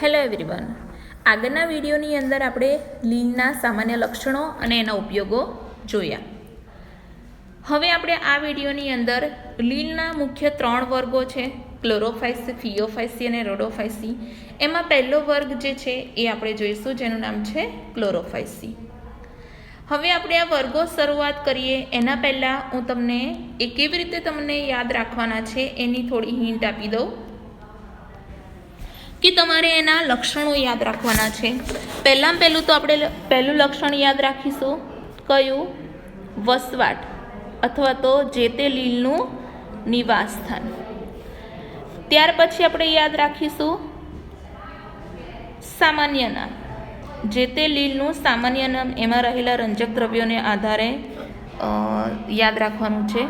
Hello everyone, આગળના વિડીયોની અંદર આપણે લીલના સામાન્ય લક્ષણો અને એના ઉપયોગો જોયા. હવે આપણે આ વિડીયોની અંદર લીલના મુખ્ય 3 વર્ગો છે, ક્લોરોફાયસી, ફિયોફાયસી અને રોડોફાયસી. એમાં પહેલો વર્ગ જે છે એ આપણે જોઈશું, જેનું નામ છે ક્લોરોફાયસી. હવે આપણે આ વર્ગો શરૂઆત કરીએ એના પહેલાં હું તમને એ કેવી રીતે તમને યાદ રાખવાના છે એની થોડી હિન્ટ આપી દઉં કે તમારે એના લક્ષણો યાદ રાખવાના છે. પહેલું તો આપણે પહેલું લક્ષણ યાદ રાખીશું, કયું? વસવાટ અથવા તો જે તે લીલનું નિવાસ સ્થાન. ત્યાર પછી આપણે યાદ રાખીશું સામાન્ય નામ, જે તે લીલનું સામાન્ય નામ, એમાં રહેલા રંજક દ્રવ્યોને આધારે યાદ રાખવાનું છે,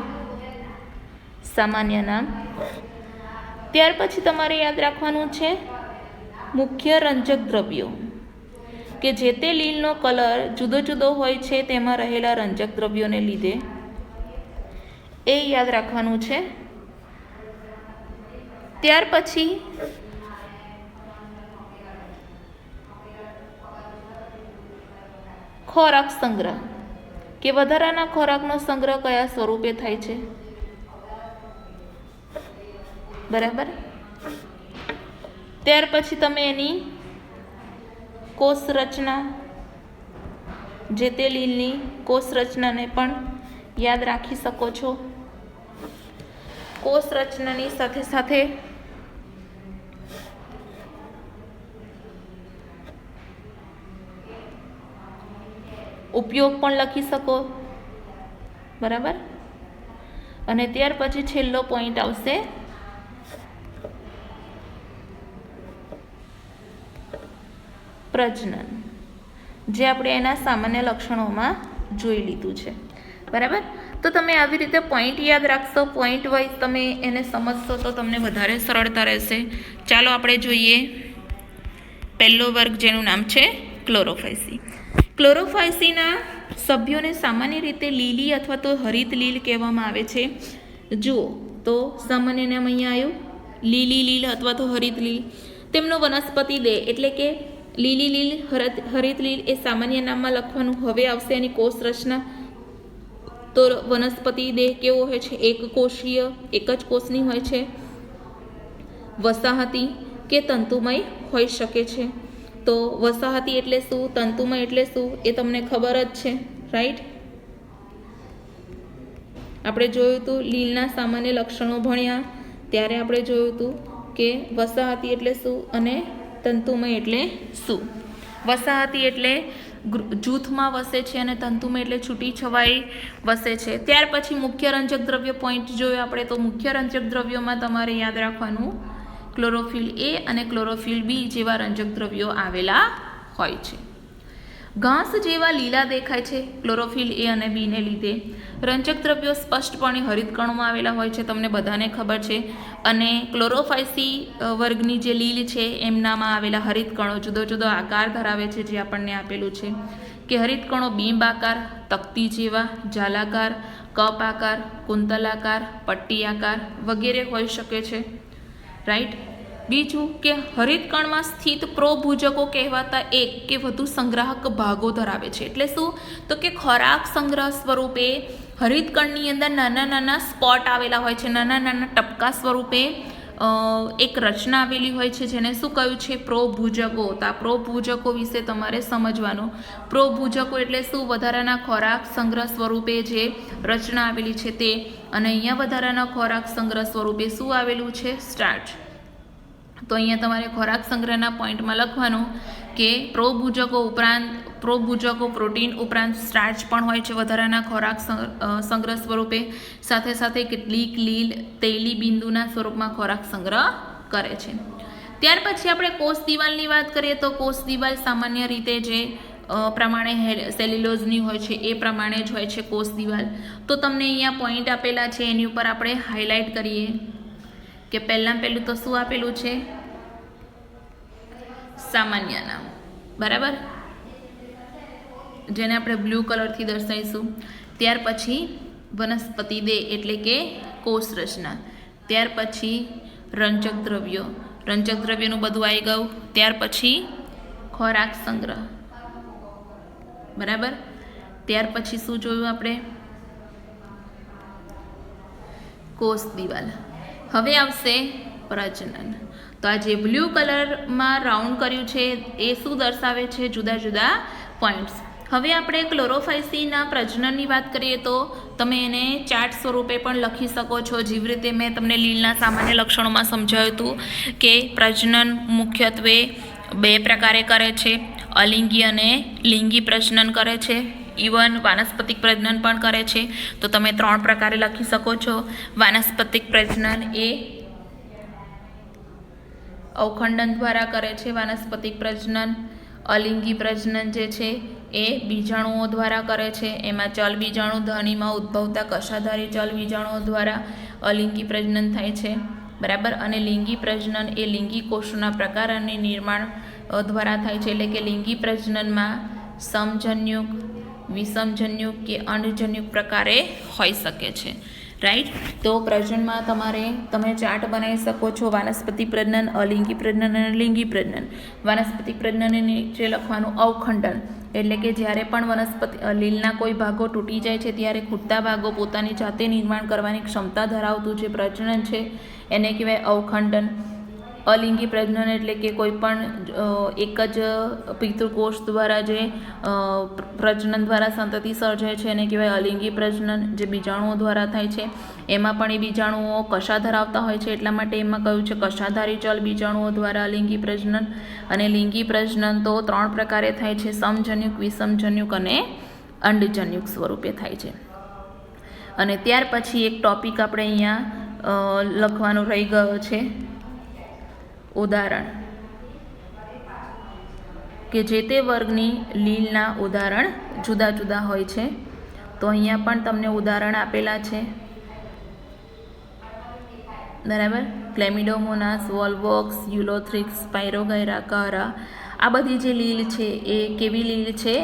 સામાન્ય નામ. ત્યાર પછી તમારે યાદ રાખવાનું છે મુખ્ય રંજક દ્રવ્યો, કે જે તે લીલનો કલર જુદો જુદો હોય છે તેમાં રહેલા રંજક દ્રવ્યોને લીધે એ યાદ રાખવાનું છે. ત્યાર પછી ખોરાક સંગ્રહ, કે વધારાના ખોરાકનો સંગ્રહ કયા સ્વરૂપે થાય છે, બરાબર. ત્યાર પછી તમે એની કોષ રચના, જે તે લીલની કોષ રચનાને પણ યાદ રાખી શકો છો. કોષ રચનાની સાથે સાથે ઉપયોગ પણ લખી શકો, બરાબર. અને ત્યાર પછી છેલ્લો પોઈન્ટ આવશે પ્રજનન, જે આપણે એના સામાન્ય લક્ષણોમાં જોઈ લીધું છે, બરાબર. તો તમે આવી રીતે પોઈન્ટ યાદ રાખશો, પોઈન્ટ વાઇઝ તમે એને સમજશો તો તમને વધારે સરળતા રહેશે. ચાલો આપણે જોઈએ પહેલો વર્ગ, જેનું નામ છે ક્લોરોફાયસી. ક્લોરોફાયસીના સભ્યોને સામાન્ય રીતે લીલી અથવા તો હરિત લીલ કહેવામાં આવે છે. જુઓ તો સામાન્ય નામ અહીંયા આવ્યું, લીલી લીલ અથવા તો હરિત લીલ. તેમનો વનસ્પતિ દેહ એટલે કે લીલી લીલ, હરિત લીલ એ સામાન્ય નામમાં લખવાનું. હવે આવશે એની કોષ રચના. તો વનસ્પતિ દેહ કેવો હોય છે? એક કોષીય, એક જ કોષની હોય છે. વસાહતી કે તંતુમય હોઈ શકે છે. તો વસાહતી એટલે શું, તંતુમય એટલે શું, એ તમને ખબર જ છે, રાઈટ. આપણે જોયું હતું લીલના સામાન્ય લક્ષણો ભણ્યા ત્યારે આપણે જોયું હતું કે વસાહતી એટલે શું અને તંતુમય એટલે શું. વસાહતી એટલે જૂથમાં વસે છે અને તંતુમય એટલે છૂટી છવાઈ વસે છે. ત્યાર પછી મુખ્ય રંજક દ્રવ્ય પોઈન્ટ જોયો આપણે. તો મુખ્ય રંજક દ્રવ્યોમાં તમારે યાદ રાખવાનું ક્લોરોફિલ એ અને ક્લોરોફિલ બી જેવા રંજક દ્રવ્યો આવેલા હોય છે. ઘાસ જેવા લીલા દેખાય છે ક્લોરોફિલ એ અને બીને લીધે. રંજક દ્રવ્યો સ્પષ્ટપણે હરિતકણોમાં આવેલા હોય છે, તમને બધાને ખબર છે. અને ક્લોરોફાયસી વર્ગની જે લીલ છે એમનામાં આવેલા હરિતકણો જુદો જુદો આકાર ધરાવે છે, જે આપણને આપેલું છે કે હરિતકણો બીંબ આકાર, તકતી જેવા, જાલાકાર, કપ આકાર, કુંતલાકાર, પટ્ટી આકાર વગેરે હોઈ શકે છે, રાઈટ. બીજું કે હરિતકણમાં સ્થિત પ્રોભૂજકો કહેવાતા એક કે વધુ સંગ્રાહક ભાગો ધરાવે છે. એટલે શું? તો કે ખોરાક સંગ્રહ સ્વરૂપે હરિતકણની અંદર નાના નાના સ્પોટ આવેલા હોય છે, નાના નાના ટપકા સ્વરૂપે એક રચના આવેલી હોય છે, જેને શું કહ્યું છે? પ્રોભૂજકો. તો આ પ્રોભૂજકો વિશે તમારે સમજવાનું. પ્રોભૂજકો એટલે શું? વધારાના ખોરાક સંગ્રહ સ્વરૂપે જે રચના આવેલી છે તે. અને અહીંયા વધારાના ખોરાક સંગ્રહ સ્વરૂપે શું આવેલું છે? સ્ટાર્ચ. તો અહીંયા તમારે ખોરાક સંગ્રહના પોઈન્ટમાં લખવાનું કે પ્રોભૂજકો પ્રોટીન ઉપરાંત સ્ટાર્ચ પણ હોય છે વધારાના ખોરાક સંગ્રહ સ્વરૂપે. સાથે સાથે કેટલીક લીલ તૈલી બિંદુના સ્વરૂપમાં ખોરાક સંગ્રહ કરે છે. ત્યાર પછી આપણે કોષ દિવાલની વાત કરીએ તો કોષ દિવાલ સામાન્ય રીતે જે પ્રમાણે સેલ્યુલોઝની હોય છે એ પ્રમાણે જ હોય છે કોષ દિવાલ. તો તમને અહીંયા પોઈન્ટ આપેલા છે, એની ઉપર આપણે હાઇલાઇટ કરીએ કે પહેલું તો શું આપેલું છે? સામાન્ય નામ, બરાબર, જેને આપણે બ્લુ કલરથી દર્શાવીશું. ત્યાર પછી વનસ્પતિ દેહ એટલે કે કોષ રચના. ત્યાર પછી રંજક દ્રવ્યો. રંજક દ્રવ્યનું બધું આવી ગયું. ત્યાર પછી ખોરાક સંગ્રહ, બરાબર. ત્યાર પછી શું જોયું આપણે? કોષ દિવાલ. હવે આવશે પ્રજનન. તો આ જે બ્લુ કલરમાં રાઉન્ડ કર્યું છે એ શું દર્શાવે છે? જુદા જુદા પોઈન્ટ્સ. હવે આપણે ક્લોરોફાઇસીના પ્રજનનની વાત કરીએ તો તમે એને ચાર્ટ સ્વરૂપે પણ લખી શકો છો. જેવી રીતે મેં તમને લીલના સામાન્ય લક્ષણોમાં સમજાવ્યું હતું કે પ્રજનન મુખ્યત્વે 2 પ્રકારે કરે છે, અલિંગી અને લિંગી પ્રજનન કરે છે. ઇવન વાનસ્પતિક પ્રજનન પણ કરે છે. તો તમે 3 પ્રકારે લખી શકો છો. વાનસ્પતિક પ્રજનન એ અવખંડન દ્વારા કરે છે. વાનસ્પતિક પ્રજનન. અલિંગી પ્રજનન જે છે એ બીજાણુઓ દ્વારા કરે છે. એમાં ચલ બીજાણુ ધમનીમાં ઉદ્ભવતા કશાધારી ચલ બીજાણુઓ દ્વારા અલિંગી પ્રજનન થાય છે, બરાબર. અને લિંગી પ્રજનન એ લિંગી કોષોના પ્રકાર અને નિર્માણ દ્વારા થાય છે. એટલે કે લિંગી પ્રજનનમાં સમજન્યુક, વિષમજન્યુક કે અંડજન્યુક પ્રકારે હોઈ શકે છે, રાઈટ. તો પ્રજનનમાં તમે ચાર્ટ બનાવી શકો છો. વાનસ્પતિક પ્રજનન, અલિંગી પ્રજનન અને લિંગી પ્રજનન. વાનસ્પતિક પ્રજનનની નીચે લખવાનું અવખંડન, એટલે કે જ્યારે પણ લીલના કોઈ ભાગો તૂટી જાય છે ત્યારે ખૂટતા ભાગો પોતાની જાતે નિર્માણ કરવાની ક્ષમતા ધરાવતું જે પ્રજનન છે એને કહેવાય અવખંડન. અલિંગી પ્રજનન એટલે કે કોઈ પણ એક જ પિતૃકોષ દ્વારા જે પ્રજનન દ્વારા સંતતિ સર્જાય છે એને કહેવાય અલિંગી પ્રજનન, જે બીજાણુઓ દ્વારા થાય છે. એમાં પણ એ બીજાણુઓ કશા ધરાવતા હોય છે, એટલા માટે એમાં કહ્યું છે કશાધારી ચલ બીજાણુઓ દ્વારા અલિંગી પ્રજનન. અને લિંગી પ્રજનન તો 3 પ્રકારે થાય છે, સમજન્યુક, વિષમજન્યુક અને અંડજન્યુક સ્વરૂપે થાય છે. અને ત્યાર પછી એક ટોપિક આપણે અહીંયા લખવાનો રહી ગયો છે, ઉદાહરણ, કે જે તે વર્ગની લીલના ઉદાહરણ જુદા જુદા હોય છે. તો અહીંયા પણ તમને ઉદાહરણ આપેલા છે, બરાબર. ક્લેમિડોમોનાસ, વોલ્વોક્સ, યુલોથ્રિક્સ, સ્પાયરોગાયરા, કહરા. આ બધી જે લીલ છે એ કેવી લીલ છે?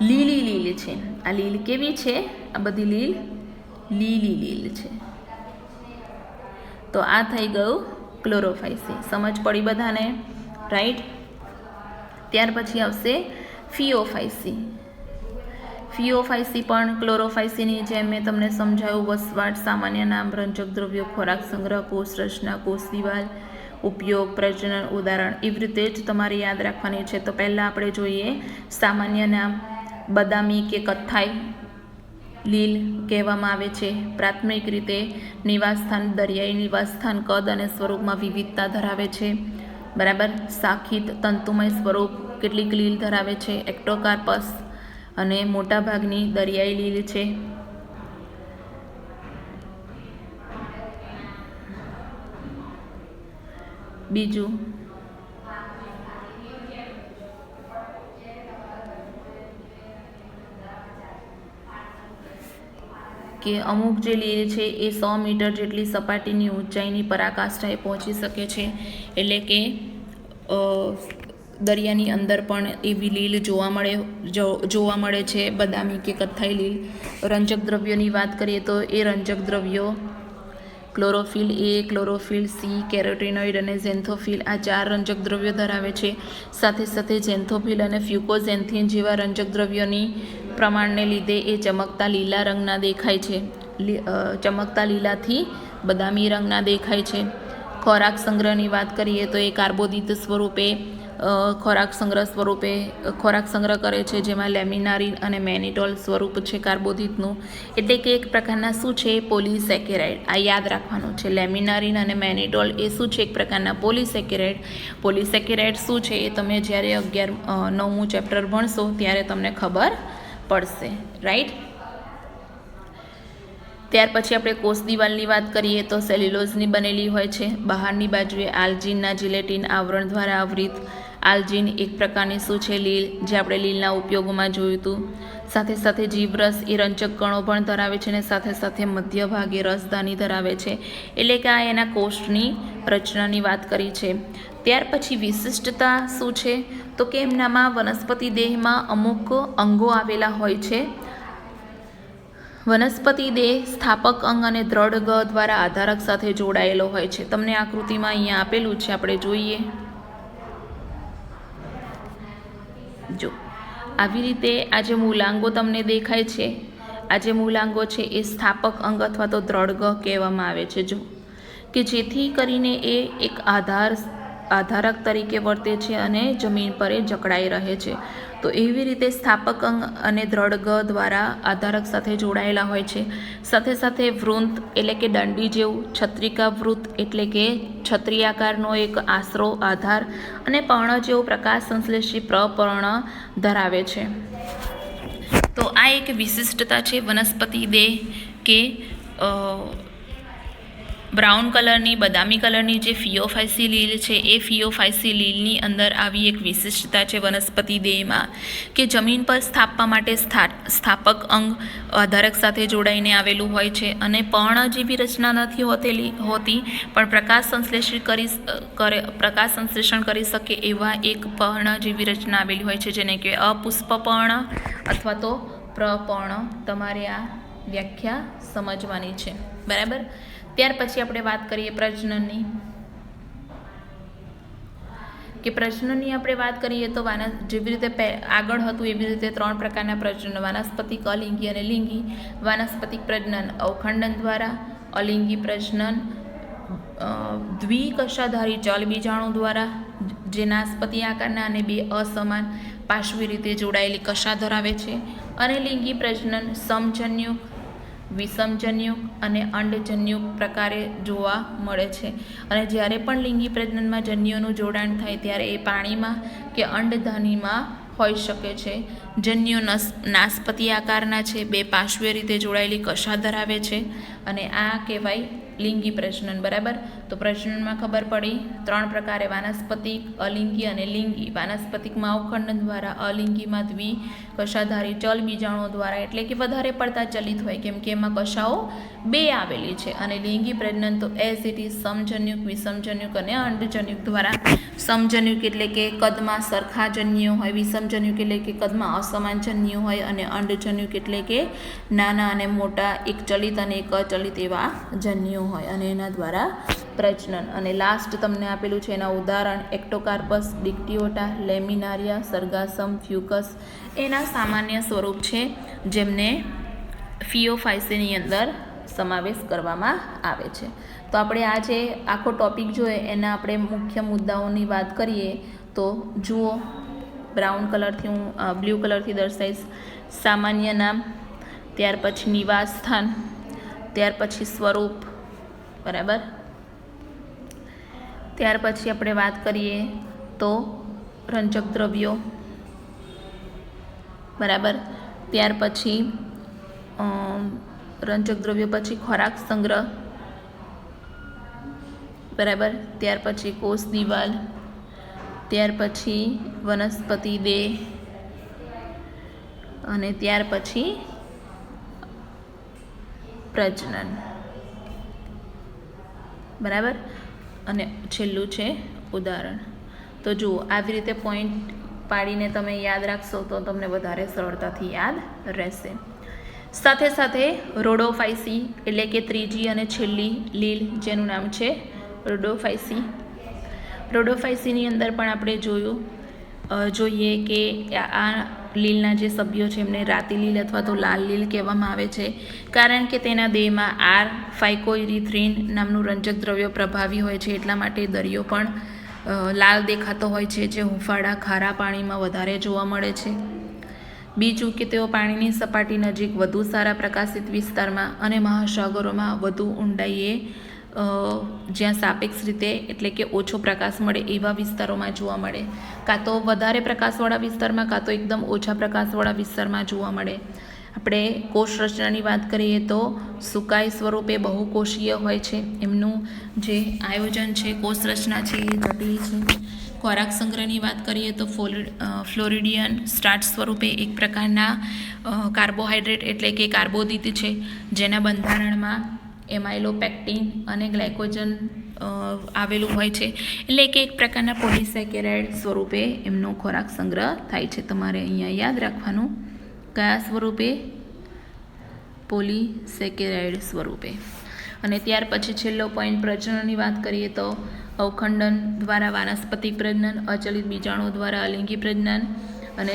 લીલી લીલ છે. આ લીલ કેવી છે? આ બધી લીલ લીલી લીલ છે. તો આ થઈ ગયું ક્લોરોફાઇસી. સમજ પડી બધાને, રાઈટ. ત્યાર પછી આવશે ફિઓફાઇસી. ફિઓફાઇસી પણ ક્લોરોફાઇસીની જેમ મેં તમને સમજાવ્યું, વસવાટ, સામાન્ય નામ, રંજક દ્રવ્યો, ખોરાક સંગ્રહ, કોષ રચના, કોષ દિવાલ, ઉપયોગ, પ્રજનન, ઉદાહરણ. એવી રીતે જ તમારે યાદ રાખવાની છે. તો પહેલાં આપણે જોઈએ સામાન્ય નામ. બદામી કે કથ્થાઈ લીલ કહેવામાં આવે છે. પ્રાથમિક રીતે નિવાસસ્થાન, દરિયાઈ નિવાસસ્થાન, કદ અને સ્વરૂપમાં વિવિધતા ધરાવે છે, બરાબર. શાખિત, તંતુમય સ્વરૂપ કેટલીક લીલ ધરાવે છે, એક્ટોકાર્પસ, અને મોટાભાગની દરિયાઈ લીલ છે. બીજું કે અમુક જે લીલ છે એ 100 મીટર જેટલી સપાટીની ઊંચાઈની પરાકાષ્ઠાએ પહોંચી શકે છે. એટલે કે દરિયાની અંદર પણ એવી લીલ જોવા મળે છે, બદામી કે કથ્થાઈ લીલ. રંજક દ્રવ્યોની વાત કરીએ તો એ રંજક દ્રવ્યો ક્લોરોફિલ એ, ક્લોરોફિલ સી, કેરોટીનોઇડ અને ઝેન્થોફિલ, આ 4 રંજક દ્રવ્યો ધરાવે છે. સાથે સાથે ઝેન્થોફિલ અને ફ્યુકોઝેન્થિન જેવા રંજક દ્રવ્યોની પ્રમાણને લીધે એ ચમકતા લીલા રંગના દેખાય છે. ચમકતા લીલાથી બદામી રંગના દેખાય છે. ખોરાક સંગ્રહની વાત કરીએ તો એ કાર્બોદિત સ્વરૂપે ખોરાક સંગ્રહ કરે છે, જેમાં લેમિનારિન અને મેનિટોલ સ્વરૂપ છે કાર્બોદિતનું. એટલે કે એક પ્રકારના શું છે? પોલિસેકેરાઇડ. આ યાદ રાખવાનું છે. લેમિનારિન અને મેનિટોલ એ શું છે? એક પ્રકારના પોલિસેકેરાઇડ. પોલિસેકેરાઇડ શું છે એ તમે જ્યારે 9મું ચેપ્ટર ભણશો ત્યારે તમને ખબર પડશે, રાઈટ. ત્યાર પછી આપણે કોષ દિવાલની વાત કરીએ તો સેલ્યુલોઝની બનેલી હોય છે. બહારની બાજુએ આલ્જીનના જિલેટિન આવરણ દ્વારા આવૃત. આલ્જીન એક પ્રકારની શું છે? લીલ, જે આપણે લીલના ઉપયોગોમાં જોયું હતું. સાથે સાથે જીવરસ એ રંજક કણો પણ ધરાવે છે અને સાથે સાથે મધ્ય ભાગે રસધાની ધરાવે છે. એટલે કે આ એના કોષની રચનાની વાત કરી છે. ત્યાર પછી વિશિષ્ટતા શું છે? તો કે એમનામાં વનસ્પતિ દેહમાં અમુક અંગો આવેલા હોય છે. વનસ્પતિ દેહ સ્થાપક અંગ અને દ્રઢ ગ દ્વારા આધારક સાથે જોડાયેલો હોય છે. તમને આકૃતિમાં અહીંયા આપેલું છે, આપણે જોઈએ. જો આવી રીતે આ જે મૂલાંગો તમને દેખાય છે, આ જે મૂલાંગો છે એ સ્થાપક અંગ અથવા તો દ્રઢ ગ કહેવામાં આવે છે. જો કે જેથી કરીને એ એક આધારક તરીકે વર્તે છે અને જમીન પર એ જકડાઈ રહે છે. તો એવી રીતે સ્થાપક અંગ અને દ્રઢ ગ દ્વારા આધારક સાથે જોડાયેલા હોય છે. સાથે સાથે વૃંત એટલે કે દંડી જેવું, છત્રિકા વૃત્ત એટલે કે છત્રી આકારનો એક આશરો આધાર અને પર્ણ જેવું પ્રકાશ સંશ્લેષી પ્રપર્ણ ધરાવે છે. તો આ એક વિશિષ્ટતા છે વનસ્પતિ દેહ કે બ્રાઉન કલરની, બદામી કલરની જે ફિયોફાઇસી લીલ છે એ ફિયોફાઇસી લીલની અંદર આવી એક વિશિષ્ટતા છે વનસ્પતિ દેહમાં કે જમીન પર સ્થાપવા માટે સ્થાપક અંગ આધારક સાથે જોડાઈને આવેલું હોય છે અને પર્ણ જેવી રચના નથી હોતી પણ પ્રકાશ સંશ્લેષણ કરી શકે એવા એક પર્ણ જેવી રચના આવેલી હોય છે, જેને કે અપુષ્પપર્ણ અથવા તો પ્રપર્ણ. તમારે આ વ્યાખ્યા સમજવાની છે, બરાબર. ત્યાર પછી આપણે વાત કરીએ પ્રજનનની. કે પ્રજનનની આપણે વાત કરીએ તો જેવી રીતે આગળ હતું એવી રીતે 3 પ્રકારના પ્રજનન: વાનસ્પતિક, અલિંગી અને લિંગી. વાનસ્પતિક પ્રજનન અવખંડન દ્વારા, અલિંગી પ્રજનન દ્વિકશાધારી ચલ બીજાણુ દ્વારા, જે નાસપતિ આકારના અને 2 અસમાન પાર્શ્વી રીતે જોડાયેલી કશા ધરાવે છે. અને લિંગી પ્રજનન સમજન્યુક, વિષમજન્યુક અને અંડજન્યુક પ્રકારે જોવા મળે છે. અને જ્યારે પણ લિંગી પ્રજનનમાં જન્યુઓનું જોડાણ થાય ત્યારે એ પાણીમાં કે અંડધાનીમાં હોઈ શકે છે. જન્યુઓ નાસપતિ આકારના છે, 2 પાર્શ્વીય રીતે જોડાયેલી કશા ધરાવે છે અને આ કહેવાય લિંગી પ્રજનન, બરાબર. તો પ્રજનનમાં ખબર પડી 3 પ્રકારે: વાનસ્પતિક, અલિંગી અને લિંગી. વાનસ્પતિકમાં અવખંડન દ્વારા, અલિંગીમાં દ્વિકશાધારી ચલ બીજાણુઓ દ્વારા, એટલે કે વધારે પડતા ચલિત હોય કેમ કે એમાં કશાઓ 2 આવેલી છે. અને લિંગી પ્રજનન તો એઝ ઇટ ઇઝ સમજન્યુક, વિષમજન્યુક અને અંડજન્યુક દ્વારા. સમજન્યુક એટલે કે કદમાં સરખા જન્યુઓ હોય, વિષમજન્યુક એટલે કે કદમાં અસમાન જન્યુઓ હોય અને અંડજન્યુક એટલે કે નાના અને મોટા, એક ચલિત અને એક અચલિત એવા જન્યુઓ હોય અને એના દ્વારા પ્રજનન. અને લાસ્ટ તમને આપેલું છે એના ઉદાહરણ: એક્ટોકાર્પસ, ડિક્ટિયોટા, લેમિનારિયા, સરગાસમ, ફ્યુકસ એના સામાન્ય સ્વરૂપ છે જેમને ફિયોફાઇસીની અંદર સમાવેશ કરવામાં આવે છે. તો આપણે આ જે આખો ટોપિક જોઈએ એના આપણે મુખ્ય મુદ્દાઓની વાત કરીએ તો જુઓ, બ્રાઉન કલરથી હું બ્લુ કલરથી દર્શાવીશ. સામાન્ય નામ, ત્યાર પછી નિવાસ સ્થાન, ત્યાર પછી સ્વરૂપ, બરાબર. ત્યાર પછી આપણે વાત કરીએ તો રંજક દ્રવ્યો, બરાબર. ત્યાર પછી રંજક દ્રવ્યો પછી ખોરાક સંગ્રહ, બરાબર. ત્યાર પછી કોષ દિવાલ, ત્યાર પછી વનસ્પતિ દેહ અને ત્યાર પછી પ્રજનન, બરાબર. અને છેલ્લું છે ઉદાહરણ. તો જુઓ, આવી રીતે પોઈન્ટ પાડીને તમે યાદ રાખશો તો તમને વધારે સરળતાથી યાદ રહેશે. સાથે સાથે રોડોફાઇસી એટલે કે ત્રીજી અને છેલ્લી લીલ જેનું નામ છે રોડોફાઇસી. રોડોફાઇસીની અંદર પણ આપણે જોઈએ કે આ લીલના જે સભ્યો છે એમને રાતી લીલ અથવા તો લાલ લીલ કહેવામાં આવે છે, કારણ કે તેના દેહમાં ફાઇકોઇરિથ્રિન નામનું રંજક દ્રવ્ય પ્રભાવી હોય છે. એટલા માટે દરિયો પણ લાલ દેખાતો હોય છે, જે હુંફાળા ખારા પાણીમાં વધારે જોવા મળે છે. બીજું કે તેઓ પાણીની સપાટી નજીક વધુ સારા પ્રકાશિત વિસ્તારમાં અને મહાસાગરોમાં વધુ ઊંડાઈએ જ્યાં સાપેક્ષ રીતે એટલે કે ઓછો પ્રકાશ મળે એવા વિસ્તારોમાં જોવા મળે, કાં તો વધારે પ્રકાશવાળા વિસ્તારમાં કાં તો એકદમ ઓછા પ્રકાશવાળા વિસ્તારમાં જોવા મળે. આપણે કોષ રચનાની વાત કરીએ તો સુકાઈ સ્વરૂપે બહુકોષીય હોય છે. એમનું જે આયોજન છે, કોષ રચના છે એ જટિલ છે. ખોરાક સંગ્રહની વાત કરીએ તો ફ્લોરિડિયન સ્ટાર્ચ સ્વરૂપે એક પ્રકારના કાર્બોહાઈડ્રેટ એટલે કે કાર્બોદિત છે, જેના બંધારણમાં એમાઇલોપેક્ટિન અને ગ્લાયકોજન આવેલું હોય છે. એટલે કે એક પ્રકારના પોલિસેકેરાઇડ સ્વરૂપે એમનો ખોરાક સંગ્રહ થાય છે. તમારે અહીંયા યાદ રાખવાનું કયા સ્વરૂપે? પોલીસેકેરાઇડ સ્વરૂપે. અને ત્યાર પછી છેલ્લો પોઈન્ટ પ્રજનનની વાત કરીએ તો અવખંડન દ્વારા વાનસ્પતિક પ્રજનન, અચલિત બીજાણુ દ્વારા અલિંગી પ્રજનન અને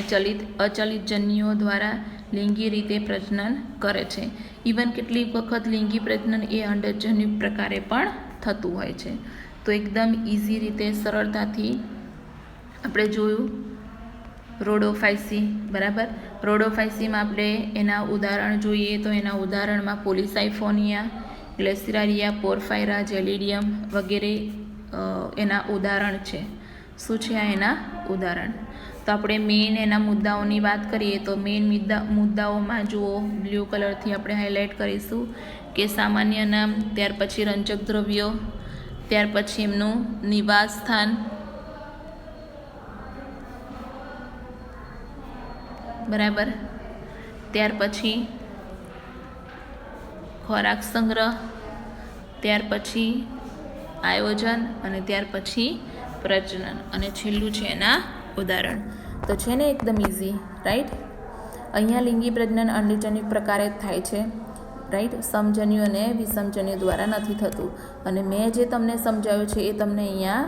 અચલિત જન્યુઓ દ્વારા લિંગી રીતે પ્રજનન કરે છે. ઇવન કેટલીક વખત લિંગી પ્રજનન એ અંડજન્યુ પ્રકારે પણ થતું હોય છે. તો એકદમ ઇઝી રીતે સરળતાથી આપણે જોયું રોડોફાઇસી, બરાબર. રોડોફાઇસીમાં આપણે એના ઉદાહરણ જોઈએ તો એના ઉદાહરણમાં પોલિસાઇફોનિયા, ગ્લેસિરારિયા, પોરફાયરા, જેલિડિયમ વગેરે એના ઉદાહરણ છે. શું છે આ એના ઉદાહરણ? તો આપણે મેઇન એના મુદ્દાઓની વાત કરીએ તો મેઇન મુદ્દાઓમાં જુઓ, બ્લુ કલરથી આપણે હાઇલાઇટ કરીશું કે સામાન્ય નામ, ત્યાર પછી રંજક દ્રવ્યો, ત્યાર પછી એમનું નિવાસ સ્થાન, બરાબર. ત્યાર પછી ખોરાક સંગ્રહ, ત્યાર પછી આયોજન અને ત્યાર પછી પ્રજનન અને છેલ્લું છે એના ઉદાહરણ. તો છે ને એકદમ ઇઝી, રાઈટ. અહીંયા લિંગી પ્રજનન અંડજન્યુ પ્રકારે જ થાય છે, રાઈટ. સમજન્યુ અને વિષમજન્યુ દ્વારા નથી થતું. અને મેં જે તમને સમજાવ્યું છે એ તમને અહીંયા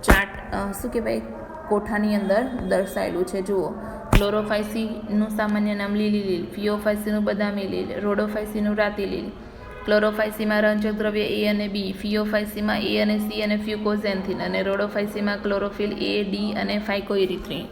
ચાર્ટ શું કહેવાય કોઠાની અંદર દર્શાવેલું છે. જુઓ, ક્લોરોફાઇસીનું સામાન્ય નામ લીલી લીલ, ફિયોફાઇસીનું બદામી લીલ, રોડોફાઇસીનું રાતી લીલ, ક્લોરોફાઇસીમાં રંજક દ્રવ્ય એ અને બી, ફિયોફાઇસીમાં એ અને સી અને ફ્યુકોઝેન્થિન અને રોડોફાઇસીમાં ક્લોરોફિલ એ, ડી અને ફાઇકોઇરિથ્રિન.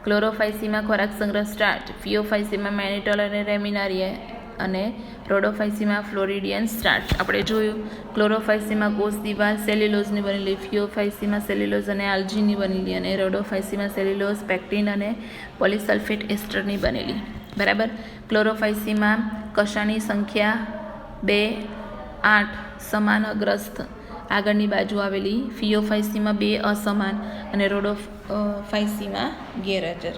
ક્લોરોફાઇસીમાં ખોરાક સંગ્રહ સ્ટાર્ચ, ફિયોફાઇસીમાં મેનિટોલ અને રેમિનારિયા અને રોડોફાઇસીમાં ફ્લોરિડિયન સ્ટાર્ચ. આપણે જોયું ક્લોરોફાઇસીમાં કોષ દિવાલ સેલ્યુલોઝની બનેલી, ફિયોફાઇસીમાં સેલ્યુલોઝ અને આલ્જીનની બનેલી અને રોડોફાઇસીમાં સેલ્યુલોઝ, પેક્ટિન અને પોલિસલ્ફેટ એસ્ટરની બનેલી, બરાબર. ક્લોરોફાઇસીમાં કશાની સંખ્યા 2, 8 સમાન અગ્રસ્ત આગળની બાજુ આવેલી, ફિયોફાઇસીમાં 2 અસમાન અને રોડોફાઇસીમાં ગેરહાજર.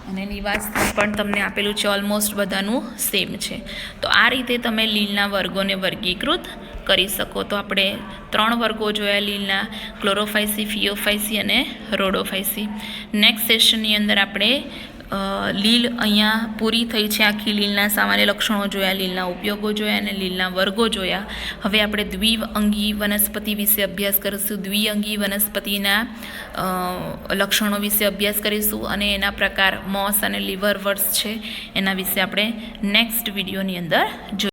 અને નિવાસ સ્થાન પણ તમને આપેલું છે, ઓલમોસ્ટ બધાનું સેમ છે. તો આ રીતે તમે લીલના વર્ગોને વર્ગીકૃત કરી શકો. તો આપણે 3 વર્ગો જોયા લીલના, ક્લોરોફાઇસી, ફિયોફાઇસી અને રોડોફાઇસી. નેક્સ્ટ સેશનની અંદર આપણે લીલ અહીંયા પૂરી થઈ છે. આખી લીલના સામાન્ય લક્ષણો જોયા, લીલના ઉપયોગો જોયા અને લીલના વર્ગો જોયા. હવે આપણે દ્વિઅંગી વનસ્પતિ વિશે અભ્યાસ કરીશું. દ્વિઅંગી વનસ્પતિના લક્ષણો વિશે અભ્યાસ કરીશું અને એના પ્રકાર મોસ અને લીવરવર્ટ્સ છે એના વિશે આપણે નેક્સ્ટ વિડીયોની અંદર જોઈશું.